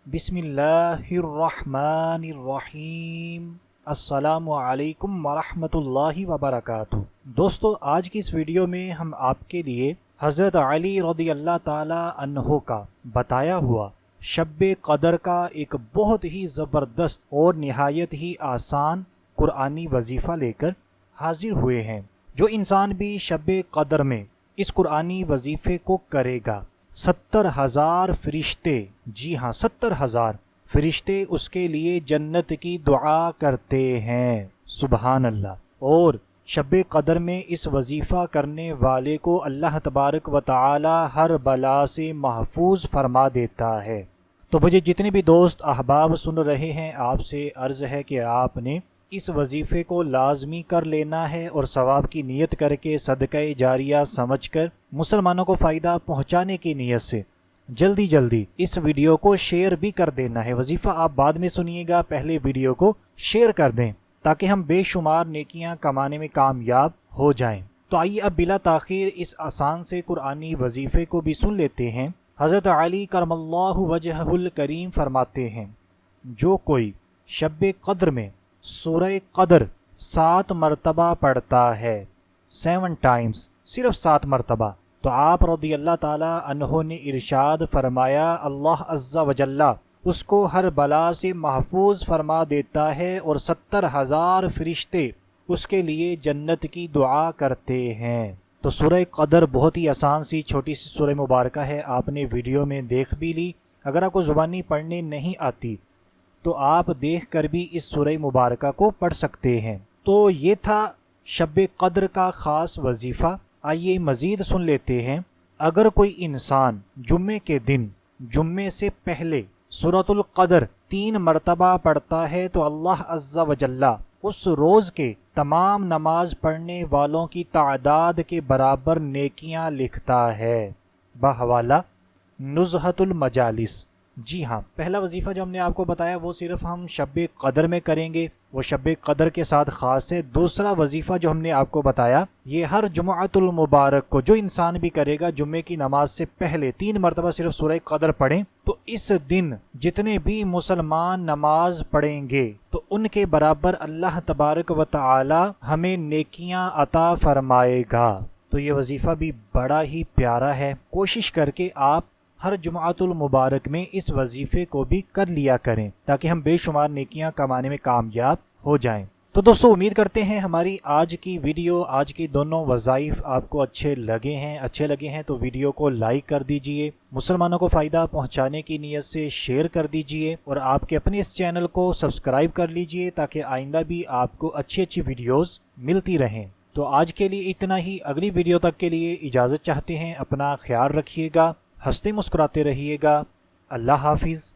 बिस्मिल्लाहिर्रहमानिर्रहीम। अस्सलामु अलैकुम वरहमतुल्लाहि वबरकातुहू। दोस्तों, आज की इस वीडियो में हम आपके लिए हज़रत अली रज़ी अल्लाह ताला अन्हो का बताया हुआ शब क़दर का एक बहुत ही ज़बरदस्त और निहायत ही आसान कुरानी वजीफ़ा लेकर हाजिर हुए हैं। जो इंसान भी शब क़दर में इस कुरानी वजीफ़े को करेगा, 70,000 फरिश्ते, जी हाँ 70,000 फरिश्ते उसके लिए जन्नत की दुआ करते हैं। सुबहान अल्लाह। और शब क़दर में इस वजीफ़ा करने वाले को अल्लाह तबारक व तआला हर बला से महफूज फरमा देता है। तो मुझे जितने भी दोस्त अहबाब सुन रहे हैं, आपसे अर्ज़ है कि आपने इस वजीफ़े को लाजमी कर लेना है और सवाब की नीयत करके सदक़ा जारिया समझकर मुसलमानों को फ़ायदा पहुँचाने की नीयत से जल्दी जल्दी इस वीडियो को शेयर भी कर देना है। वजीफ़ा आप बाद में सुनिएगा, पहले वीडियो को शेयर कर दें ताकि हम बेशुमार नेकियां कमाने में कामयाब हो जाएं। तो आइए अब बिला ताख़ीर इस आसान से कुरानी वजीफ़े को भी सुन लेते हैं। हज़रत अली करमल्लाहु वजहुल करीम फरमाते हैं, जो कोई शब क़द्र में सूरह क़द्र 7 मरतबा पढ़ता है, 7 टाइम्स, सिर्फ 7 मरतबा, तो आप रज़ी अल्लाह ताला अन्हो ने इरशाद फरमाया, अल्लाह अज़्ज़ा वजल्ला उसको हर बला से महफूज फरमा देता है और 70,000 फरिश्ते उसके लिए जन्नत की दुआ करते हैं। तो सूरह क़द्र बहुत ही आसान सी छोटी सी सूरह मुबारक है, आपने वीडियो में देख भी ली। अगर आपको ज़ुबानी पढ़ने नहीं आती तो आप देख कर भी इस सूरह मुबारक को पढ़ सकते हैं। तो ये था शब क़द्र का ख़ास वजीफ़ा। आइए मज़ीद सुन लेते हैं। अगर कोई इंसान जुम्मे के दिन जुम्मे से पहले सूरतुल क़द्र 3 मरतबा पढ़ता है तो अल्लाह अज़्ज़ा वजल्ला उस रोज़ के तमाम नमाज पढ़ने वालों की तादाद के बराबर नेकियां लिखता है। बहवाला नुज़हतुल मजालिस। जी हाँ, पहला वजीफ़ा जो हमने आपको बताया वो सिर्फ हम शब क़द्र में करेंगे, वो शब क़द्र के साथ ख़ास है। दूसरा वजीफ़ा जो हमने आपको बताया ये हर जुम्अतुल मुबारक को जो इंसान भी करेगा, जुम्मे की नमाज से पहले 3 मरतबा सिर्फ सूरह क़द्र पढ़ें तो इस दिन जितने भी मुसलमान नमाज पढ़ेंगे तो उनके बराबर अल्लाह तबारक व तआला हमें नेकियां अता फरमाएगा। तो ये वजीफ़ा भी बड़ा ही प्यारा है। कोशिश करके आप हर जुम्अतुल मुबारक में इस वजीफ़े को भी कर लिया करें ताकि हम बेशुमार नेकियां कमाने में कामयाब हो जाएं। तो दोस्तों, उम्मीद करते हैं हमारी आज की वीडियो, आज की दोनों वज़ाइफ आपको अच्छे लगे हैं तो वीडियो को लाइक कर दीजिए, मुसलमानों को फ़ायदा पहुंचाने की नीयत से शेयर कर दीजिए और आपके अपने इस चैनल को सब्सक्राइब कर लीजिए ताकि आइंदा भी आपको अच्छी अच्छी वीडियोज़ मिलती रहें। तो आज के लिए इतना ही। अगली वीडियो तक के लिए इजाज़त चाहते हैं। अपना ख्याल रखिएगा, हंसते मुस्कुराते रहिएगा। अल्लाह हाफिज़।